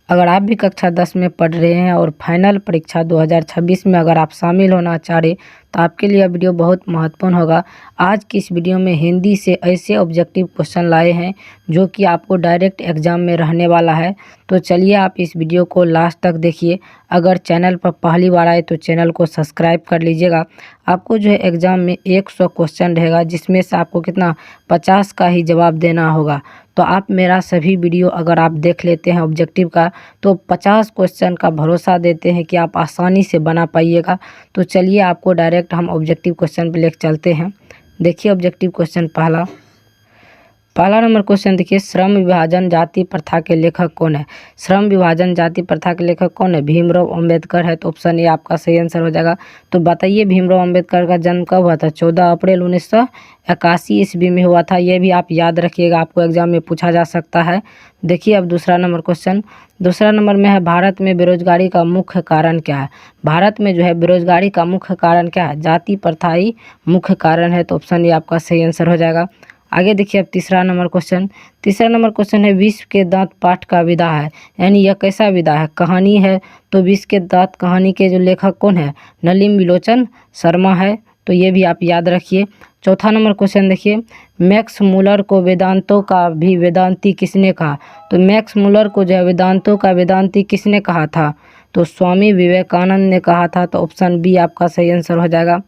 अगर आप भी कक्षा 10 में पढ़ रहे हैं और फाइनल परीक्षा 2026 में अगर आप शामिल होना चाह रहे तो आपके लिए यह वीडियो बहुत महत्वपूर्ण होगा। आज की इस वीडियो में हिंदी से ऐसे ऑब्जेक्टिव क्वेश्चन लाए हैं जो कि आपको डायरेक्ट एग्जाम में रहने वाला है। तो चलिए आप इस वीडियो को लास्ट तक देखिए। अगर चैनल पर पहली बार आए तो चैनल को सब्सक्राइब कर लीजिएगा। आपको जो है एग्ज़ाम में 100 क्वेश्चन रहेगा, जिसमें से आपको कितना 50 का ही जवाब देना होगा। तो आप मेरा सभी वीडियो अगर आप देख लेते हैं ऑब्जेक्टिव का तो 50 क्वेश्चन का भरोसा देते हैं कि आप आसानी से बना पाइएगा। तो चलिए आपको डायरेक्ट हम ऑब्जेक्टिव क्वेश्चन पे लेकर चलते हैं। देखिए ऑब्जेक्टिव क्वेश्चन पहला नंबर क्वेश्चन देखिए, श्रम विभाजन जाति प्रथा के लेखक कौन है? श्रम विभाजन जाति प्रथा के लेखक कौन है? भीमराव अंबेडकर है। तो ऑप्शन ए आपका सही आंसर हो जाएगा। तो बताइए भीमराव अंबेडकर का जन्म कब हुआ था? 14 अप्रैल 1981 ईस्वी में हुआ था। यह भी आप याद रखिएगा, आपको एग्जाम में पूछा जा सकता है। देखिए अब दूसरा नंबर क्वेश्चन, दूसरा नंबर में है, भारत में बेरोजगारी का मुख्य कारण क्या है? भारत में जो है बेरोजगारी का मुख्य कारण क्या है? जाति प्रथा ही मुख्य कारण है। तो ऑप्शन ए आपका सही आंसर हो जाएगा। आगे देखिए अब तीसरा नंबर क्वेश्चन है, विश्व के दांत पाठ का विधा है, यानी यह कैसा विधा है? कहानी है। तो विश्व के दांत कहानी के जो लेखक कौन है? नलिनी विलोचन शर्मा है। तो ये भी आप याद रखिए। चौथा नंबर क्वेश्चन देखिए, मैक्स मुलर को वेदांतों का भी वेदांती किसने कहा? तो मैक्स मुलर को जो है वेदांतों का वेदांती किसने कहा था? तो स्वामी विवेकानंद ने कहा था। तो ऑप्शन बी आपका सही आंसर हो जाएगा।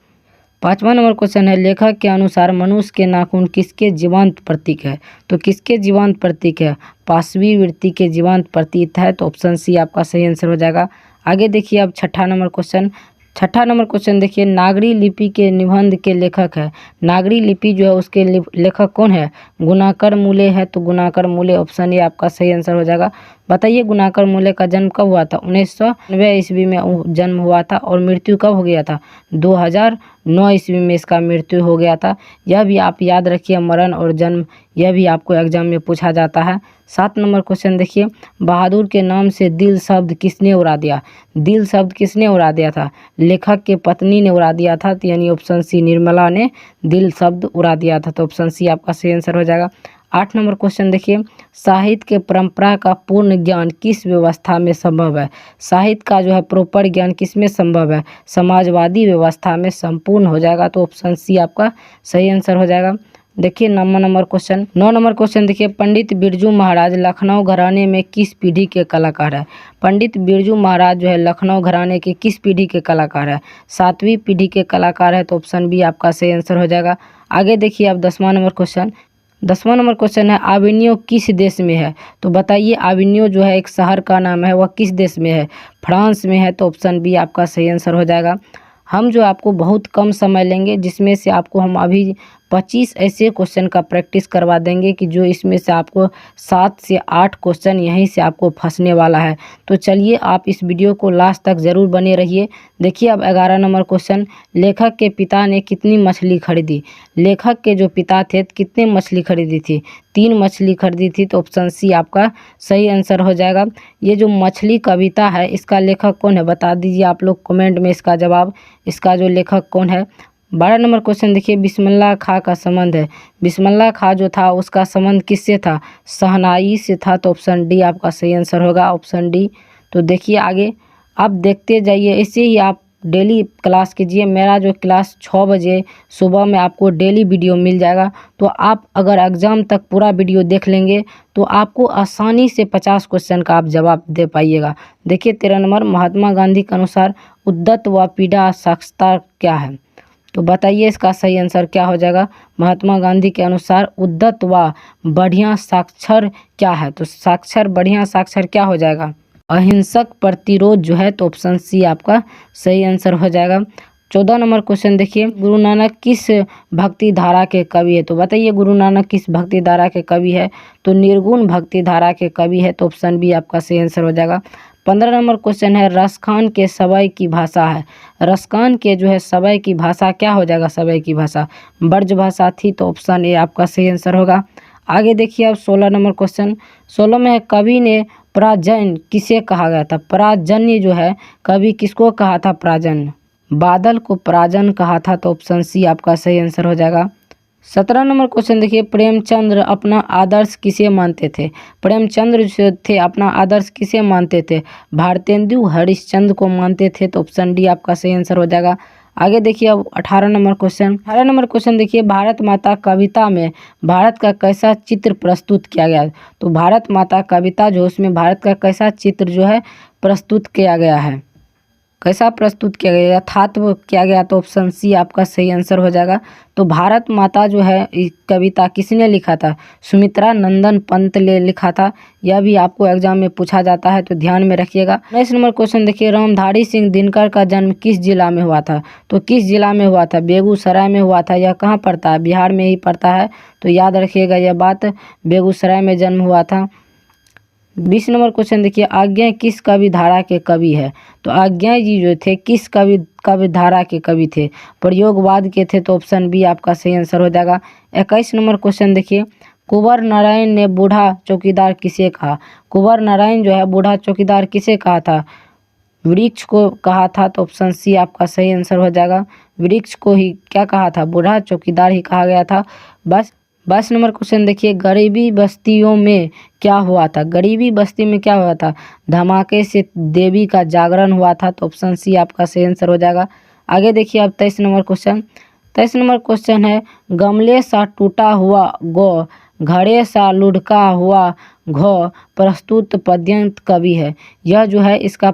पांचवा नंबर क्वेश्चन है, लेखक के अनुसार मनुष्य के नाखून किसके जीवांत प्रतीक है? तो किसके जीवांत प्रतीक है? पाशवी वृत्ति के जीवांत प्रतीक है। तो ऑप्शन सी आपका सही आंसर हो जाएगा। आगे देखिए अब छठा नंबर क्वेश्चन देखिए, नागरी लिपि के निबंध के लेखक है। नागरी लिपि जो है उसके लेखक कौन है? गुणाकर मूले है। तो गुणाकर मूले ऑप्शन ए आपका सही आंसर हो जाएगा। बताइए गुणाकर मूले का जन्म कब हुआ था? 1990 ईस्वी में जन्म हुआ था और मृत्यु कब हो गया था? 2009 ईस्वी में इसका मृत्यु हो गया था। यह भी आप याद रखिए, मरण और जन्म यह भी आपको एग्जाम में पूछा जाता है। 7 नंबर क्वेश्चन देखिए, बहादुर के नाम से दिल शब्द किसने उड़ा दिया? दिल शब्द किसने उड़ा दिया था? लेखक के पत्नी ने उड़ा दिया था। तो यानी ऑप्शन सी निर्मला ने दिल शब्द उड़ा दिया था। तो ऑप्शन सी आपका सही आंसर हो जाएगा। 8 नंबर क्वेश्चन देखिए, साहित्य के परंपरा का पूर्ण ज्ञान किस व्यवस्था में संभव है? साहित्य का जो है प्रॉपर ज्ञान किस में संभव है? समाजवादी व्यवस्था में संपूर्ण हो जाएगा। तो ऑप्शन सी आपका सही आंसर हो जाएगा। देखिए 9 नंबर क्वेश्चन देखिए, पंडित बिरजू महाराज लखनऊ घराने में किस पीढ़ी के कलाकार है? पंडित बिरजू महाराज जो है लखनऊ घराने के किस पीढ़ी के कलाकार है? 7वीं पीढ़ी के कलाकार है। तो ऑप्शन बी आपका सही आंसर हो जाएगा। आगे देखिए अब 10वां नंबर क्वेश्चन है, आविनियो किस देश में है? तो बताइए आविनियो जो है एक शहर का नाम है, वह किस देश में है? फ्रांस में है। तो ऑप्शन बी आपका सही आंसर हो जाएगा। हम जो आपको बहुत कम समय लेंगे, जिसमें से आपको हम अभी 25 ऐसे क्वेश्चन का प्रैक्टिस करवा देंगे कि जो इसमें से आपको 7 से 8 क्वेश्चन यहीं से आपको फंसने वाला है। तो चलिए आप इस वीडियो को लास्ट तक ज़रूर बने रहिए। देखिए अब 11 नंबर क्वेश्चन, लेखक के पिता ने कितनी मछली खरीदी? लेखक के जो पिता थे कितने मछली खरीदी थी? 3 मछली खरीदी थी। तो ऑप्शन सी आपका सही आंसर हो जाएगा। ये जो मछली कविता है इसका लेखक कौन है? बता दीजिए आप लोग कमेंट में इसका जवाब, इसका जो लेखक कौन है। 12 नंबर क्वेश्चन देखिए, बिस्मिल्लाह खां का संबंध है। बिस्मिल्लाह खां जो था उसका संबंध किससे था? शहनाई से था। तो ऑप्शन डी आपका सही आंसर होगा, ऑप्शन डी। तो देखिए आगे आप देखते जाइए, ऐसे ही आप डेली क्लास कीजिए। मेरा जो क्लास 6 बजे सुबह में आपको डेली वीडियो मिल जाएगा। तो आप अगर एग्ज़ाम तक पूरा वीडियो देख लेंगे तो आपको आसानी से 50 क्वेश्चन का आप जवाब दे पाइएगा। देखिए 13 नंबर, महात्मा गांधी के अनुसार उद्यत व पीढ़ा साक्षरता क्या है? तो बताइए इसका सही आंसर क्या हो जाएगा? महात्मा गांधी के अनुसार उद्यत व बढ़िया साक्षर क्या है? तो साक्षर बढ़िया साक्षर क्या हो जाएगा? अहिंसक प्रतिरोध जो है। तो ऑप्शन सी आपका सही आंसर हो जाएगा। 14 नंबर क्वेश्चन देखिए, गुरु नानक किस भक्ति धारा के कवि है? तो बताइए गुरु नानक किस भक्ति धारा के कवि है? तो निर्गुण भक्ति धारा के कवि है। तो ऑप्शन बी आपका सही आंसर हो जाएगा। 15 नंबर क्वेश्चन है, रसखान के सवई की भाषा है। रसखान के जो है सवई की भाषा क्या हो जाएगा? सवई की भाषा ब्रज भाषा थी। तो ऑप्शन ए आपका सही आंसर होगा। आगे देखिए अब 16 नंबर क्वेश्चन, 16 में है, कवि ने प्राजन्य किसे कहा गया था? प्राजन्य जो है कवि किसको कहा था? प्राजन्य बादल को प्राजन्य कहा था। तो ऑप्शन सी आपका सही आंसर हो जाएगा। 17 नंबर क्वेश्चन देखिए, प्रेमचंद्र अपना आदर्श किसे मानते थे? प्रेमचंद्र जो थे अपना आदर्श किसे मानते थे? भारतेंदु हरिश्चंद्र को मानते थे। तो ऑप्शन डी आपका सही आंसर हो जाएगा। आगे देखिए अब 18 नंबर क्वेश्चन देखिए, भारत माता कविता में भारत का कैसा चित्र प्रस्तुत किया गया? तो भारत माता कविता जो उसमें भारत का कैसा चित्र जो है प्रस्तुत किया गया है? कैसा प्रस्तुत किया गया, यथार्थ किया गया? तो ऑप्शन सी आपका सही आंसर हो जाएगा। तो भारत माता जो है इस कविता किसने लिखा था? सुमित्रा नंदन पंत ने लिखा था। यह भी आपको एग्जाम में पूछा जाता है, तो ध्यान में रखिएगा। 19 नंबर क्वेश्चन देखिए, रामधारी सिंह दिनकर का जन्म किस जिला में हुआ था? तो किस जिला में हुआ था? बेगूसराय में हुआ था। यह कहाँ पड़ता है? बिहार में ही पड़ता है। तो याद रखिएगा यह बात, बेगूसराय में जन्म हुआ था। 20 नंबर क्वेश्चन देखिए, आज्ञा किस कवि धारा के कवि है? तो आज्ञा जी जो थे किस कवि धारा के कवि थे? प्रयोगवाद के थे। तो ऑप्शन बी आपका सही आंसर हो जाएगा। 21 नंबर क्वेश्चन देखिए, कुंवर नारायण ने बूढ़ा चौकीदार किसे कहा? कुंवर नारायण जो है बूढ़ा चौकीदार किसे कहा था? वृक्ष को कहा था। तो ऑप्शन सी आपका सही आंसर हो जाएगा। वृक्ष को ही क्या कहा था? बूढ़ा चौकीदार ही कहा गया था। बस 22 नंबर क्वेश्चन देखिए, गरीबी बस्तियों में क्या हुआ था? गरीबी बस्ती में क्या हुआ था? धमाके से देवी का जागरण हुआ था। तो ऑप्शन सी आपका सही आंसर हो जाएगा। आगे देखिए अब 23 नंबर क्वेश्चन है, गमले सा टूटा हुआ गौ घड़े सा लुढ़का हुआ घौ प्रस्तुत पद्यंत कवि है। यह जो है इसका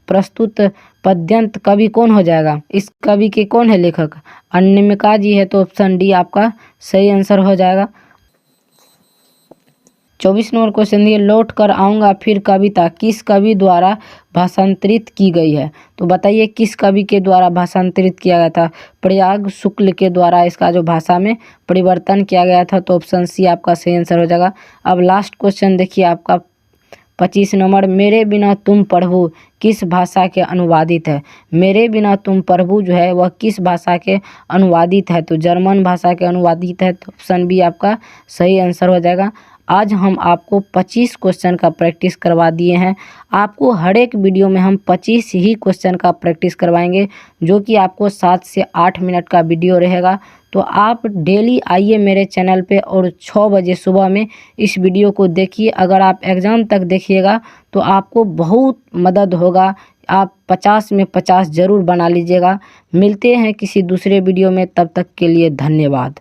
प्रस्तुत पद्यंत कवि कौन हो जाएगा? इस कवि के कौन है लेखक? अनामिका जी है। तो ऑप्शन डी आपका सही आंसर हो जाएगा। 24 नंबर क्वेश्चन ये, लौट कर आऊँगा फिर कविता किस कवि द्वारा भाषांतरित की गई है? तो बताइए किस कवि के द्वारा भाषांतरित किया गया था? प्रयाग शुक्ल के द्वारा इसका जो भाषा में परिवर्तन किया गया था। तो ऑप्शन सी आपका सही आंसर हो जाएगा। अब लास्ट क्वेश्चन देखिए आपका 25 नंबर, मेरे बिना तुम प्रभु किस भाषा के अनुवादित है? मेरे बिना तुम प्रभु जो है वह किस भाषा के अनुवादित है? तो जर्मन भाषा के अनुवादित है। तो ऑप्शन बी आपका सही आंसर हो जाएगा। आज हम आपको 25 क्वेश्चन का प्रैक्टिस करवा दिए हैं। आपको हर एक वीडियो में हम 25 ही क्वेश्चन का प्रैक्टिस करवाएंगे, जो कि आपको 7 से 8 मिनट का वीडियो रहेगा। तो आप डेली आइए मेरे चैनल पे और 6 बजे सुबह में इस वीडियो को देखिए। अगर आप एग्ज़ाम तक देखिएगा तो आपको बहुत मदद होगा। आप 50 में 50 ज़रूर बना लीजिएगा। मिलते हैं किसी दूसरे वीडियो में, तब तक के लिए धन्यवाद।